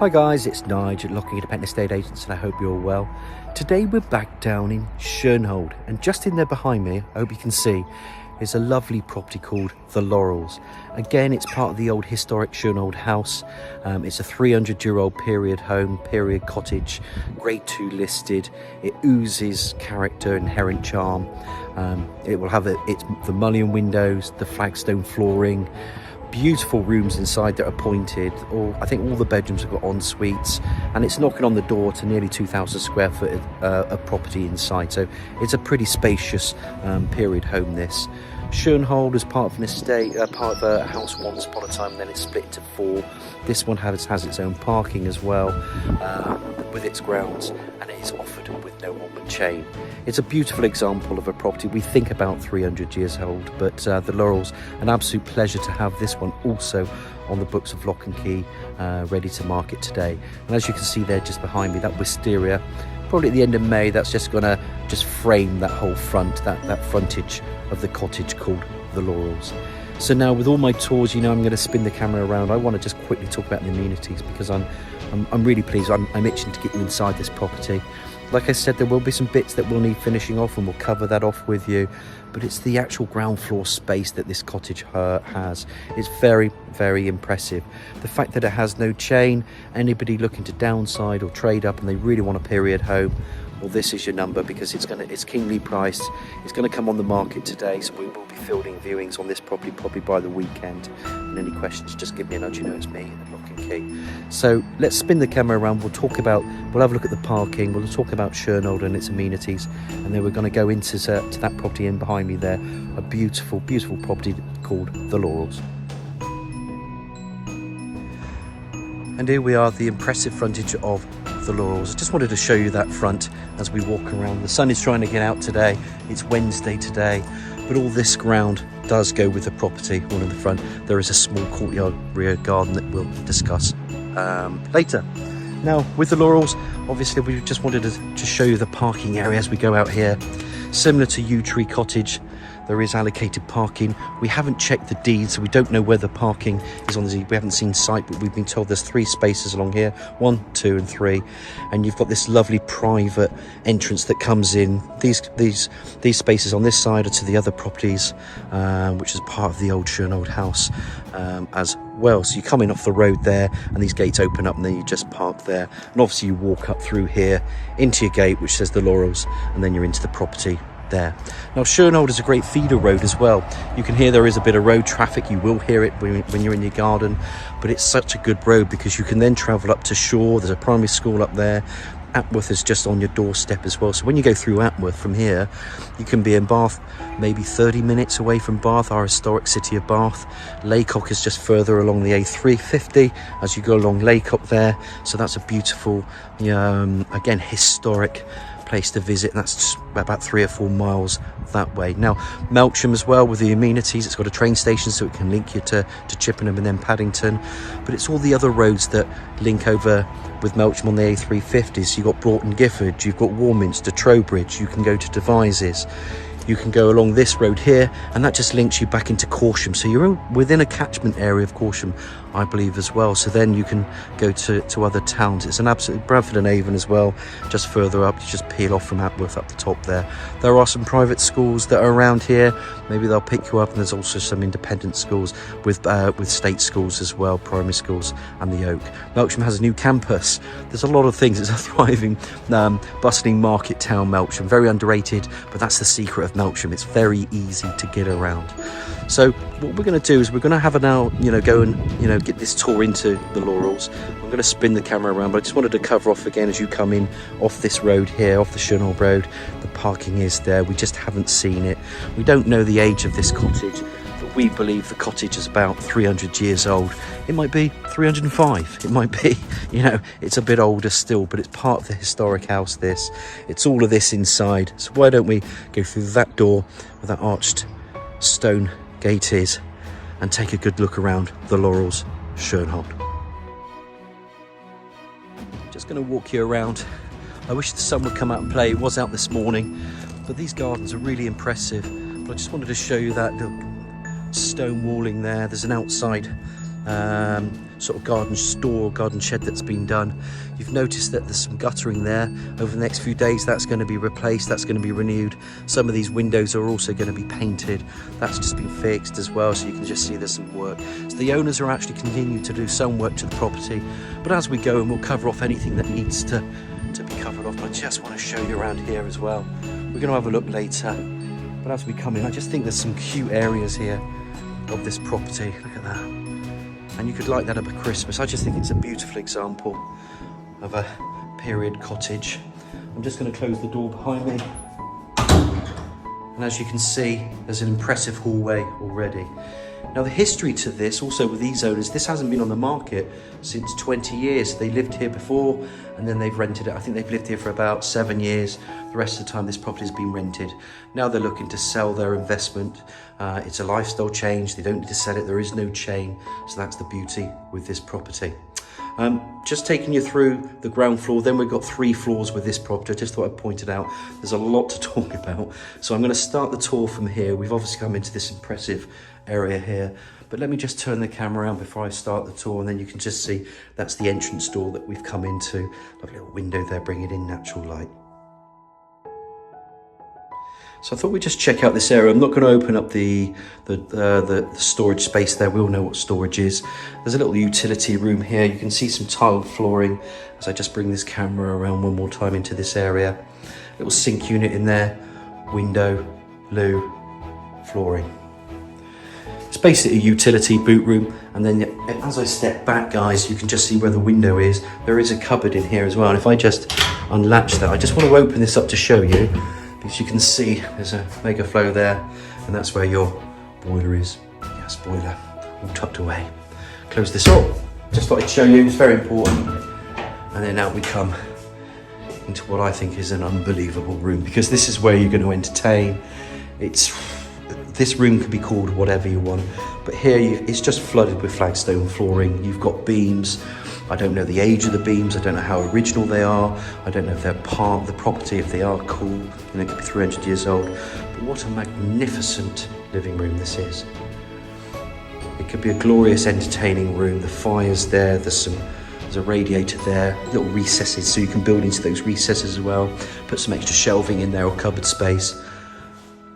Hi guys, it's Nigel, looking at Independent Estate Agents, and I hope you're all well. Today we're back down in Shurnhold, and just in there behind me, I hope you can see, is a lovely property called the Laurels. Again, it's part of the old Historic Shurnhold house. It's a 300-year-old period home, period cottage, grade 2 listed. It oozes character, inherent charm. It will have the mullion windows, the flagstone flooring, beautiful rooms inside that are pointed. I think all the bedrooms have got en suites, and it's knocking on the door to nearly 2,000 square foot of property inside. So it's a pretty spacious period home, this. Shurnhold is part of an estate, part of a house once upon a time, then it's split into 4. This one has its own parking as well, with its grounds, and it is offered with no onward chain. It's a beautiful example of a property. We think about 300 years old, but the Laurels, an absolute pleasure to have this one also on the books of Lock and Key, ready to market today. And as you can see there just behind me, that wisteria, probably at the end of May, that's just gonna frame that whole front, that frontage of the cottage called the Laurels. So now, with all my tours, I'm going to spin the camera around. I want to just quickly talk about the amenities, because I'm really pleased. I'm itching to get you inside this property. Like I said, there will be some bits that will need finishing off, and we'll cover that off with you. But it's the actual ground floor space that this cottage has. It's very, very impressive. The fact that it has no chain, anybody looking to downside or trade up and they really want a period home, well, this is your number, because it's keenly priced. It's going to come on the market today, so we will be fielding viewings on this property probably by the weekend. And any questions, just give me a nudge. It's me at Lock and Key. So let's spin the camera around. We'll have a look at the parking. We'll talk about Shurnhold and its amenities, and then we're going to go into to that property in behind me there, a beautiful, beautiful property called the Laurels. And here we are, the impressive frontage of the Laurels. I just wanted to show you that front as we walk around. The sun is trying to get out today. It's Wednesday today, but all this ground does go with the property. All in the front there is a small courtyard rear garden that we'll discuss later. Now, with the Laurels, obviously we just wanted to show you the parking area as we go out here. Similar to Yew Tree Cottage, there is allocated parking. We haven't checked the deed, so we don't know whether parking is on the deed. We haven't seen site, but we've been told there's 3 spaces along here, 1, 2 and 3, and you've got this lovely private entrance that comes in. These spaces on this side are to the other properties, which is part of the old Shurnhold house as well. So you come in off the road there, and these gates open up, and then you just park there, and obviously you walk up through here into your gate, which says the Laurels, and then you're into the property there. Now, Shurnhold is a great feeder road as well. You can hear there is a bit of road traffic. You will hear it when you're in your garden, but it's such a good road because you can then travel up to Shore. There's a primary school up there. Atworth is just on your doorstep as well. So when you go through Atworth from here, you can be in Bath, maybe 30 minutes away from Bath, our historic city of Bath. Laycock is just further along the A350 as you go along Laycock there. So that's a beautiful, again, historic place to visit, and that's just about 3 or 4 miles that way. Now, Melksham as well, with the amenities. It's got a train station, so it can link you to Chippenham and then Paddington, but it's all the other roads that link over with Melksham on the A350s. You've got Broughton Gifford, you've got Warminster, Trowbridge, you can go to Devizes, you can go along this road here, and that just links you back into Corsham. So you're within a catchment area of Corsham, I believe, as well. So then you can go to other towns. It's an absolute Bradford and Avon as well. Just further up, you just peel off from Atworth up the top there. There are some private schools that are around here. Maybe they'll pick you up, and there's also some independent schools with state schools as well, primary schools, and the Oak. Melksham has a new campus. There's a lot of things. It's a thriving, bustling market town, Melksham. Very underrated, but that's the secret of Melksham. It's very easy to get around. So what we're going to do is we're going to have go and get this tour into the Laurels. I'm going to spin the camera around, but I just wanted to cover off again as you come in off this road here, off the Shurnhold Road. The parking is there. We just haven't seen it. We don't know the age of this cottage, but we believe the cottage is about 300 years old. It might be 305. It might be, it's a bit older still, but it's part of the historic house, this. It's all of this inside. So why don't we go through that door where that arched stone gate is and take a good look around the Laurels Shurnhold. Just going to walk you around. I wish the sun would come out and play. It was out this morning, but these gardens are really impressive. But I just wanted to show you that little stone walling there. There's an outside sort of garden store, garden shed that's been done. You've noticed that there's some guttering there. Over the next few days that's going to be replaced, that's going to be renewed. Some of these windows are also going to be painted. That's just been fixed as well, so you can just see there's some work. So the owners are actually continuing to do some work to the property, but as we go, and we'll cover off anything that needs to be covered off. But I just want to show you around here as well. We're going to have a look later, but as we come in, I just think there's some cute areas here of this property. Look at that. And you could light that up at Christmas. I just think it's a beautiful example of a period cottage. I'm just going to close the door behind me. And as you can see, there's an impressive hallway already. Now the history to this, also with these owners, this hasn't been on the market since 20 years. They lived here before and then they've rented it. I think they've lived here for about 7 years. The rest of the time this property has been rented. Now they're looking to sell their investment. It's a lifestyle change. They don't need to sell it. There is no chain. So that's the beauty with this property. Just taking you through the ground floor, then we've got 3 floors with this property. I just thought I'd point it out. There's a lot to talk about. So I'm going to start the tour from here. We've obviously come into this impressive area here, but let me just turn the camera around before I start the tour, and then you can just see that's the entrance door that we've come into. Lovely little window there, bringing in natural light. So I thought we'd just check out this area. I'm not going to open up the storage space there. We all know what storage is. There's a little utility room here. You can see some tiled flooring as I just bring this camera around one more time into this area. Little sink unit in there, window, loo, flooring. It's basically a utility boot room, and then as I step back, guys, you can just see where the window is. There is a cupboard in here as well, and if I just unlatch that, I just want to open this up to show you, because you can see there's a mega flow there, and that's where your boiler is. Gas boiler, all tucked away. Close this up. Just thought I'd show you, it's very important. And then out we come into what I think is an unbelievable room, because this is where you're going to entertain. This room could be called whatever you want, but here it's just flooded with flagstone flooring. You've got beams. I don't know the age of the beams. I don't know how original they are. I don't know if they're part of the property, if they are cool. You know, it could be 300 years old. But what a magnificent living room this is. It could be a glorious entertaining room. The fire's there. There's a radiator there, little recesses, so you can build into those recesses as well. Put some extra shelving in there or cupboard space.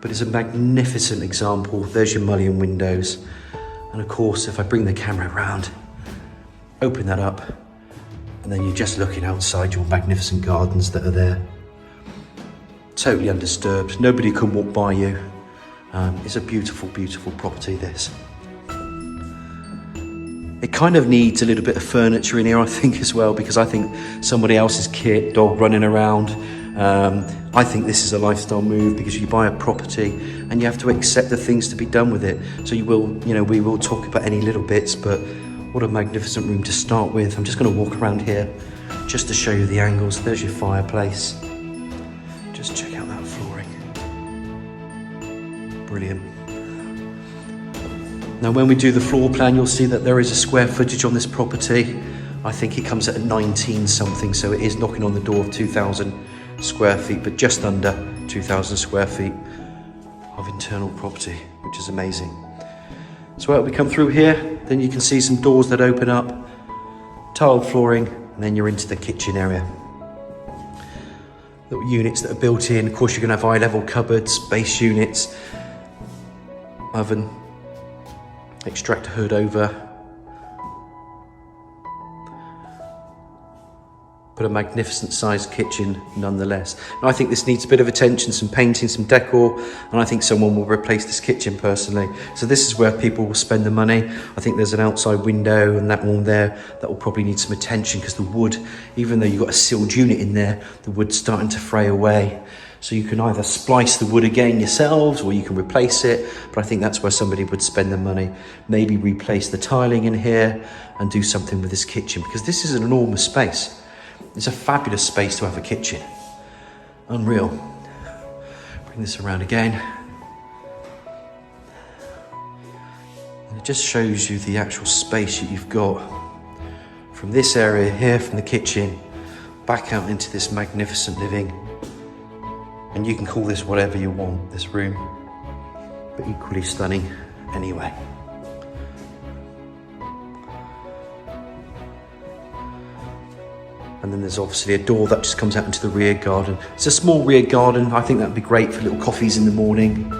But it's a magnificent example. There's your mullion windows. And of course, if I bring the camera around, open that up, and then you're just looking outside your magnificent gardens that are there. Totally undisturbed. Nobody can walk by you. It's a beautiful, beautiful property, this. It kind of needs a little bit of furniture in here, I think, as well, because I think somebody else's kit, dog running around. I think this is a lifestyle move, because you buy a property and you have to accept the things to be done with it. So we will talk about any little bits, but what a magnificent room to start with. I'm just going to walk around here just to show you the angles. There's your fireplace. Just check out that flooring. Brilliant. Now when we do the floor plan, you'll see that there is a square footage on this property. I think it comes at 19 something, so it is knocking on the door of 2,000 square feet, but just under 2,000 square feet of internal property, which is amazing. So as we come through here, then you can see some doors that open up, tiled flooring, and then you're into the kitchen area. Little units that are built in. Of course, you're going to have eye-level cupboards, base units, oven, extractor hood over. But a magnificent sized kitchen nonetheless. And I think this needs a bit of attention, some painting, some decor, and I think someone will replace this kitchen personally. So this is where people will spend the money. I think there's an outside window and that one there that will probably need some attention, because the wood, even though you've got a sealed unit in there, the wood's starting to fray away. So you can either splice the wood again yourselves, or you can replace it. But I think that's where somebody would spend the money. Maybe replace the tiling in here and do something with this kitchen, because this is an enormous space. It's a fabulous space to have a kitchen. Unreal. Bring this around again. And it just shows you the actual space that you've got from this area here, from the kitchen, back out into this magnificent living. And you can call this whatever you want, this room, but equally stunning anyway. And then there's obviously a door that just comes out into the rear garden. It's a small rear garden. I think that'd be great for little coffees in the morning.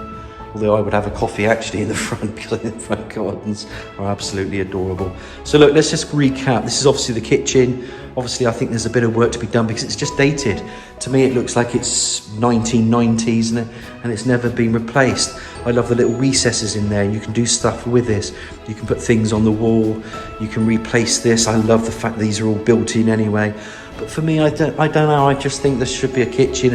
Although I would have a coffee actually in the front, because the front gardens are absolutely adorable. So look, let's just recap. This is obviously the kitchen. Obviously, I think there's a bit of work to be done because it's just dated. To me, it looks like it's 1990s and it's never been replaced. I love the little recesses in there. You can do stuff with this. You can put things on the wall. You can replace this. I love the fact these are all built in anyway. But for me, I don't know. I just think there should be a kitchen,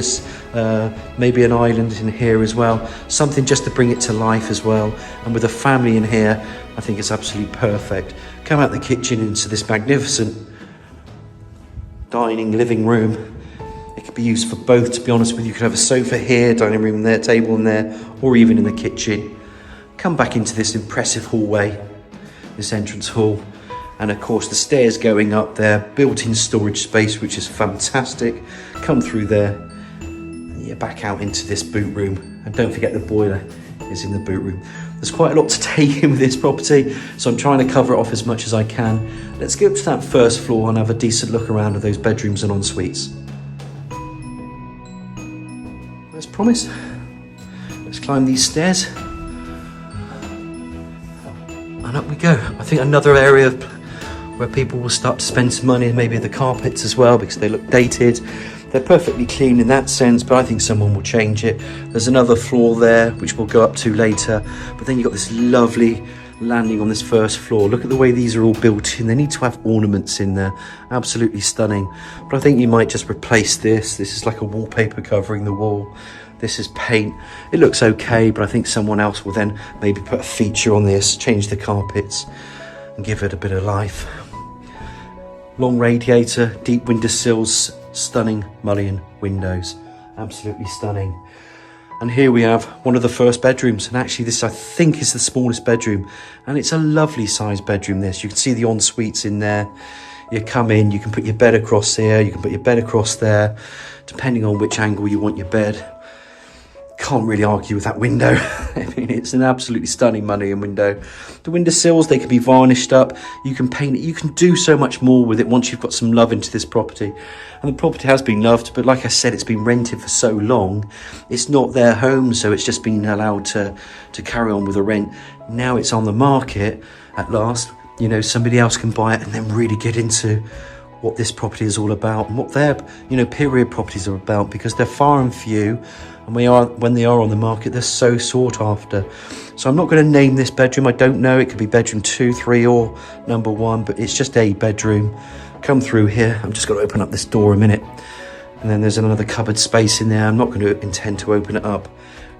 maybe an island in here as well. Something just to bring it to life as well. And with a family in here, I think it's absolutely perfect. Come out the kitchen into this magnificent dining living room. It could be used for both, to be honest with you. You could have a sofa here, dining room there, table in there, or even in the kitchen. Come back into this impressive hallway, this entrance hall. And of course the stairs going up there, built-in storage space, which is fantastic. Come through there, and you're back out into this boot room. And don't forget the boiler is in the boot room. There's quite a lot to take in with this property, so I'm trying to cover it off as much as I can. Let's go up to that first floor and have a decent look around at those bedrooms and en-suites. As promised, let's climb these stairs. And up we go. I think another area where people will start to spend some money, maybe the carpets as well, because they look dated. They're perfectly clean in that sense, but I think someone will change it. There's another floor there, which we'll go up to later. But then you've got this lovely landing on this first floor. Look at the way these are all built in. They need to have ornaments in there. Absolutely stunning. But I think you might just replace this. This is like a wallpaper covering the wall. This is paint. It looks okay, but I think someone else will then maybe put a feature on this, change the carpets and give it a bit of life. Long radiator, deep window sills, stunning mullion windows. Absolutely stunning. And here we have one of the first bedrooms, and actually this I think is the smallest bedroom, and it's a lovely sized bedroom this. You can see the en-suites in there. You come in, you can put your bed across here, you can put your bed across there, depending on which angle you want your bed. Can't really argue with that window. I mean, it's an absolutely stunning mullion window. The window sills, they can be varnished up. You can paint it. You can do so much more with it once you've got some love into this property. And the property has been loved, but like I said, it's been rented for so long. It's not their home, so it's just been allowed to carry on with the rent. Now it's on the market at last. You know, somebody else can buy it and then really get into what this property is all about and what their, period properties are about, because they're far and few. And when they are on the market, they're so sought after. So I'm not going to name this bedroom. I don't know. It could be bedroom 2, 3 or number 1, but it's just a bedroom. Come through here. I'm just going to open up this door a minute. And then there's another cupboard space in there. I'm not going to intend to open it up.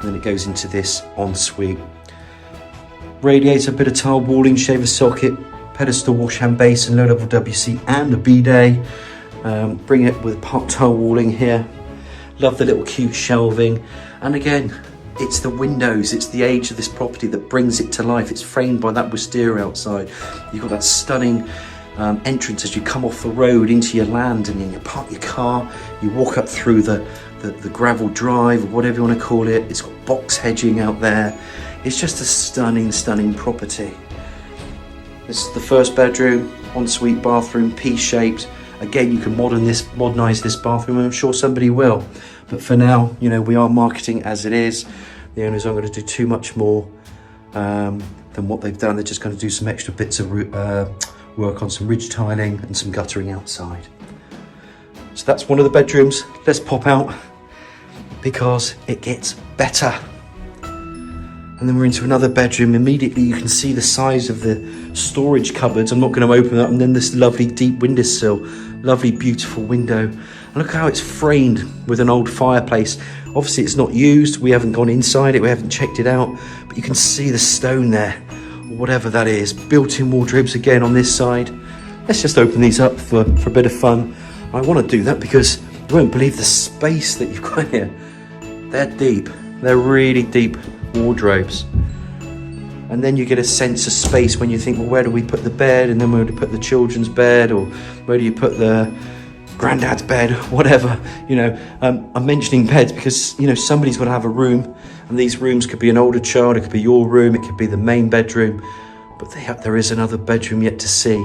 And then it goes into this ensuite. Radiator, bit of tile walling, shaver socket, pedestal, wash hand basin, low level WC and a bidet. Bring it with part tile walling here. Love the little cute shelving. And again, it's the windows, it's the age of this property that brings it to life. It's framed by that wisteria outside. You've got that stunning entrance as you come off the road into your land, and then you park your car, you walk up through the gravel drive, or whatever you want to call it. It's got box hedging out there. It's just a stunning, stunning property. This is the first bedroom, ensuite bathroom, P-shaped. Again, you can modernise this bathroom, and I'm sure somebody will. But for now, we are marketing as it is. The owners aren't going to do too much more than what they've done. They're just going to do some extra bits of work on some ridge tiling and some guttering outside. So that's one of the bedrooms. Let's pop out because it gets better. And then we're into another bedroom. Immediately you can see the size of the storage cupboards. I'm not going to open that. And then this lovely deep windowsill, lovely beautiful window. And look how it's framed with an old fireplace. Obviously it's not used. We haven't gone inside it. We haven't checked it out. But you can see the stone there, or whatever that is. Built-in wardrobes again on this side. Let's just open these up for a bit of fun. I want to do that because you won't believe the space that you've got here. They're deep. They're really deep wardrobes. And then you get a sense of space when you think, well, where do we put the bed, and then where do we put the children's bed, or where do you put the granddad's bed, whatever. I'm mentioning beds because somebody's got to have a room, and these rooms could be an older child, it could be your room, it could be the main bedroom, but there is another bedroom yet to see.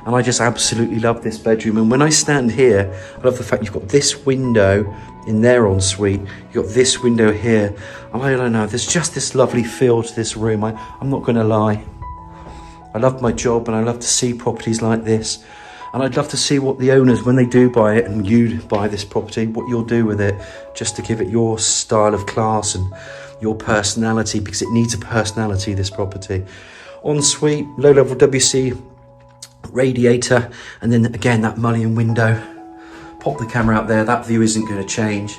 And I just absolutely love this bedroom. And when I stand here, I love the fact you've got this window in their ensuite. You've got this window here. And I don't know, there's just this lovely feel to this room. I'm not gonna lie. I love my job and I love to see properties like this. And I'd love to see what the owners, when they do buy it and you buy this property, what you'll do with it, just to give it your style of class and your personality, because it needs a personality, this property. Ensuite, low level WC radiator, and then again that mullion window. Pop the camera out there, that view isn't going to change.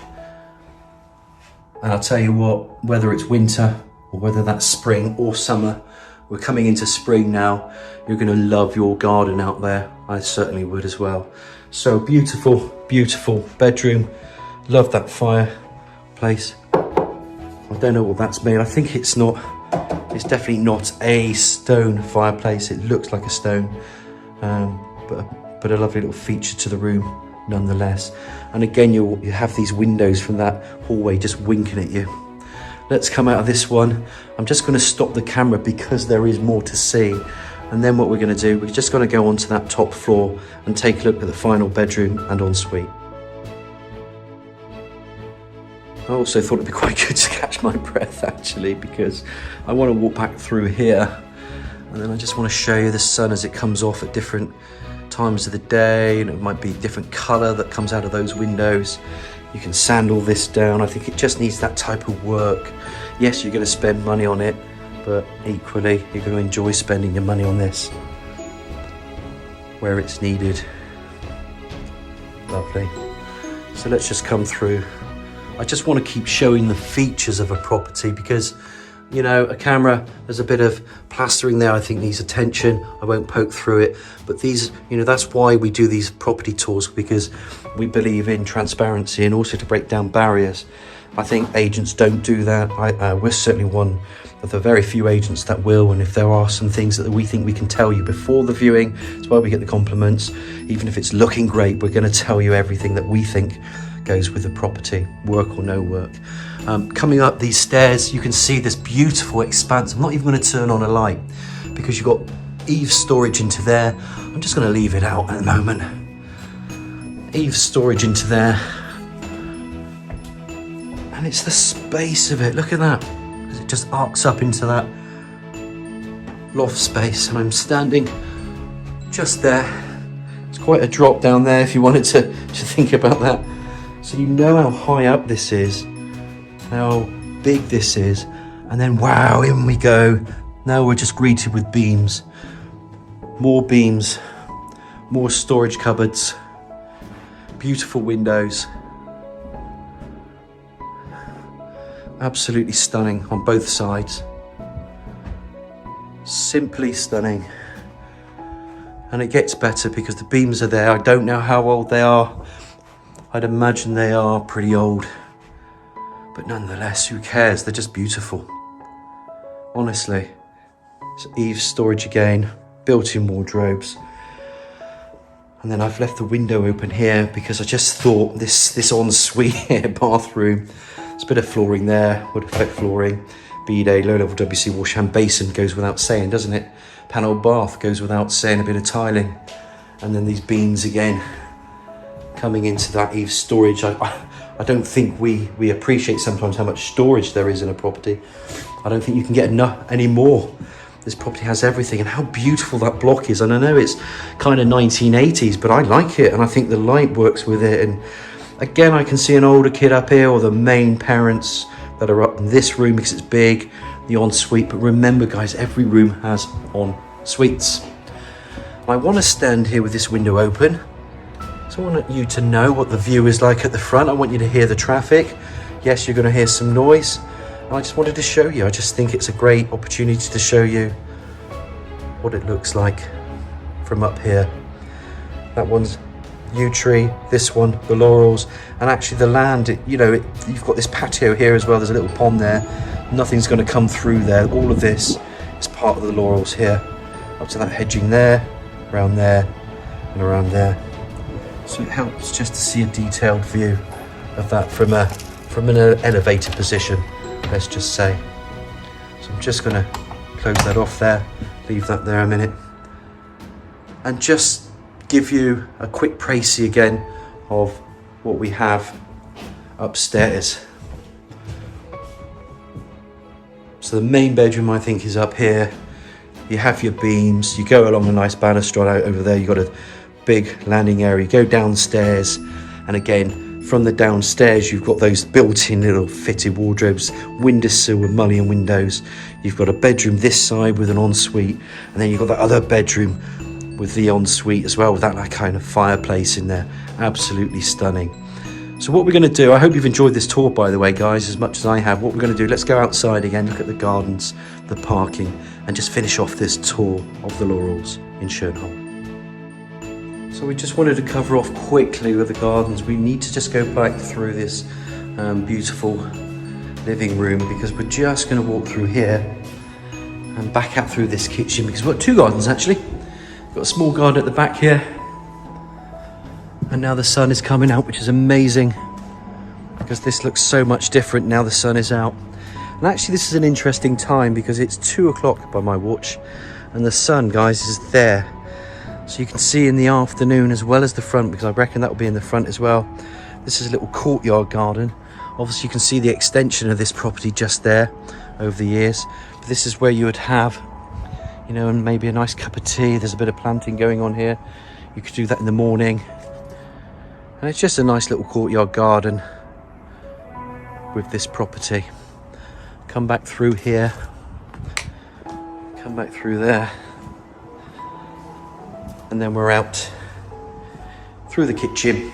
And I'll tell you what, whether it's winter or whether that's spring or summer, we're coming into spring now, you're going to love your garden out there. I certainly would as well. So beautiful, beautiful bedroom. Love that fireplace. I don't know what that's made. I think it's definitely not a stone fireplace. It looks like a stone, but a lovely little feature to the room nonetheless. And again, you have these windows from that hallway just winking at you. Let's come out of this one. I'm just going to stop the camera because there is more to see. And then what we're going to do, we're just going to go onto that top floor and take a look at the final bedroom and ensuite. I also thought it'd be quite good to catch my breath actually, because I want to walk back through here and then I just want to show you the sun as it comes off at different times of the day, and it might be different colour that comes out of those windows. You can sand all this down. I think it just needs that type of work. Yes, you're going to spend money on it, but equally you're going to enjoy spending your money on this where it's needed. Lovely. So let's just come through. I just want to keep showing the features of a property because, you know, a camera, there's a bit of plastering there I think needs attention. I won't poke through it, but these, you know, that's why we do these property tours, because we believe in transparency and also to break down barriers. I think agents don't do that. We're certainly one of the very few agents that will, and if there are some things that we think we can tell you before the viewing, it's why we get the compliments. Even if it's looking great, we're going to tell you everything that we think goes with the property, work or no work. Coming up these stairs, you can see this beautiful expanse. I'm not even going to turn on a light because you've got eave storage into there. I'm just going to leave it out at the moment. Eave storage into there. And it's the space of it. Look at that. As it just arcs up into that loft space. And I'm standing just there. It's quite a drop down there if you wanted to think about that. So you know how high up this is, how big this is, and then wow, in we go. Now we're just greeted with beams, more storage cupboards, beautiful windows. Absolutely stunning on both sides. Simply stunning. And it gets better because the beams are there. I don't know how old they are. I'd imagine they are pretty old, but nonetheless, who cares? They're just beautiful. Honestly. So eave storage again, built-in wardrobes. And then I've left the window open here because I just thought this ensuite here, bathroom, there's a bit of flooring there, wood effect flooring, bidet, low-level WC wash hand basin goes without saying, doesn't it? Panel bath goes without saying, a bit of tiling. And then these beams again, coming into that eave storage. I don't think we appreciate sometimes how much storage there is in a property. I don't think you can get enough anymore. This property has everything, and how beautiful that block is. And I know it's kind of 1980s, but I like it, and I think the light works with it. And again, I can see an older kid up here, or the main parents that are up in this room because it's big, the ensuite. But remember guys, every room has en-suites. I want to stand here with this window open. So I want you to know what the view is like at the front. I want you to hear the traffic. Yes, you're going to hear some noise. And I just wanted to show you. I just think it's a great opportunity to show you what it looks like from up here. That one's yew tree, this one, the Laurels, and actually the land, you've got this patio here as well. There's a little pond there. Nothing's going to come through there. All of this is part of the Laurels here. Up to that hedging there, around there, and around there. So it helps just to see a detailed view of that from an elevated position, let's just say. So I'm just going to close that off there, leave that there a minute, and just give you a quick précis again of what we have upstairs. So the main bedroom, I think, is up here. You have your beams, you go along a nice balustrade out over there, you've got a big landing area, you go downstairs, and again, from the downstairs, you've got those built-in little fitted wardrobes, windowsill with mullion windows. You've got a bedroom this side with an ensuite, and then you've got that other bedroom with the ensuite as well, with that like kind of fireplace in there. Absolutely stunning. So what we're going to do, I hope you've enjoyed this tour, by the way, guys, as much as I have. What we're going to do, let's go outside again, look at the gardens, the parking, and just finish off this tour of the Laurels in Shurnhold. So we just wanted to cover off quickly with the gardens. We need to just go back through this beautiful living room, because we're just going to walk through here and back out through this kitchen, because we've got two gardens actually. We've got a small garden at the back here, and now the sun is coming out, which is amazing, because this looks so much different now the sun is out. And actually this is an interesting time, because it's 2 o'clock by my watch, and the sun, guys, is there. So you can see in the afternoon as well as the front, because I reckon that will be in the front as well. This is a little courtyard garden. Obviously you can see the extension of this property just there over the years. But this is where you would have, you know, and maybe a nice cup of tea. There's a bit of planting going on here. You could do that in the morning. And it's just a nice little courtyard garden with this property. Come back through here. Come back through there. And then we're out through the kitchen.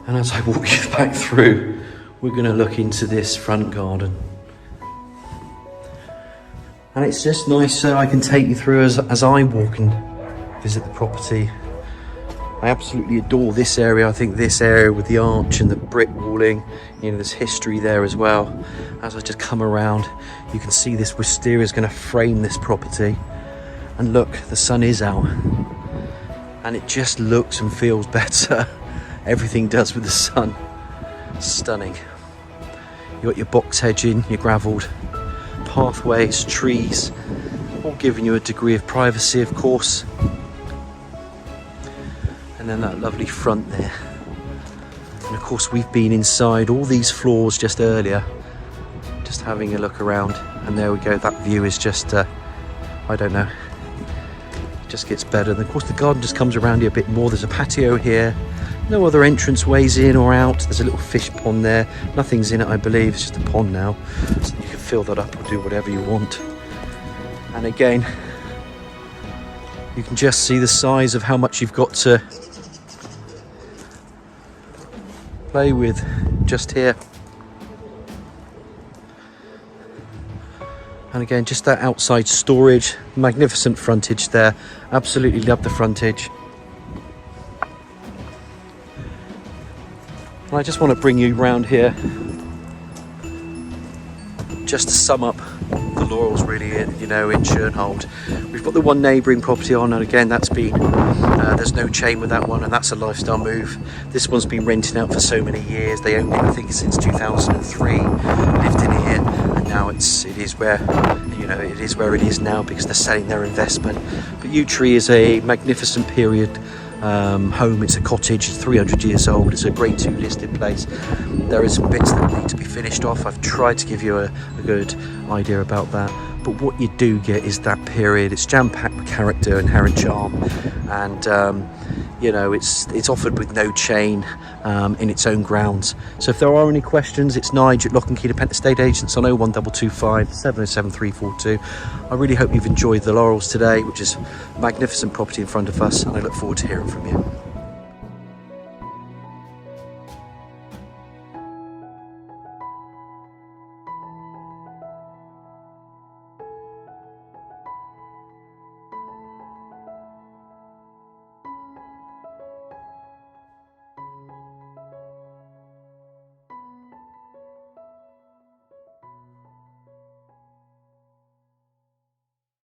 And as I walk you back through, we're going to look into this front garden. And it's just nice so I can take you through as I walk and visit the property. I absolutely adore this area. I think this area with the arch and the brick walling, you know, there's history there as well. As I just come around, you can see this wisteria is going to frame this property. And look, the sun is out, and it just looks and feels better. Everything does with the sun. Stunning. You've got your box hedging, your gravelled pathways, trees, all giving you a degree of privacy, of course. And then that lovely front there. And of course we've been inside all these floors just earlier, just having a look around, and there we go. That view is just, I don't know, just gets better. And of course the garden just comes around here a bit more. There's a patio here, no other entrance ways in or out. There's a little fish pond there, nothing's in it, I believe. It's just a pond now, so you can fill that up or do whatever you want. And again, you can just see the size of how much you've got to play with just here. And again, just that outside storage, magnificent frontage there. Absolutely love the frontage. And I just want to bring you round here just to sum up the Laurels, really, you know, in Shurnhold. We've got the one neighbouring property on, and again, that's been, there's no chain with that one, and that's a lifestyle move. This one's been renting out for so many years. They owned it, I think, since 2003, lived in here, and now it is where, you know, it is where it is now, because they're selling their investment. But Yew Tree is a magnificent period home. It's a cottage, it's 300 years old, it's a grade 2 listed place. There is some bits that need to be finished off. I've tried to give you a good idea about that, but what you do get is that period. It's jam-packed with character, inherent charm, and you know, it's offered with no chain in its own grounds. So if there are any questions, it's Nige at Lock and Key to Pent Estate Agents on 01225 707 342. I really hope you've enjoyed the Laurels today, which is a magnificent property in front of us, and I look forward to hearing from you.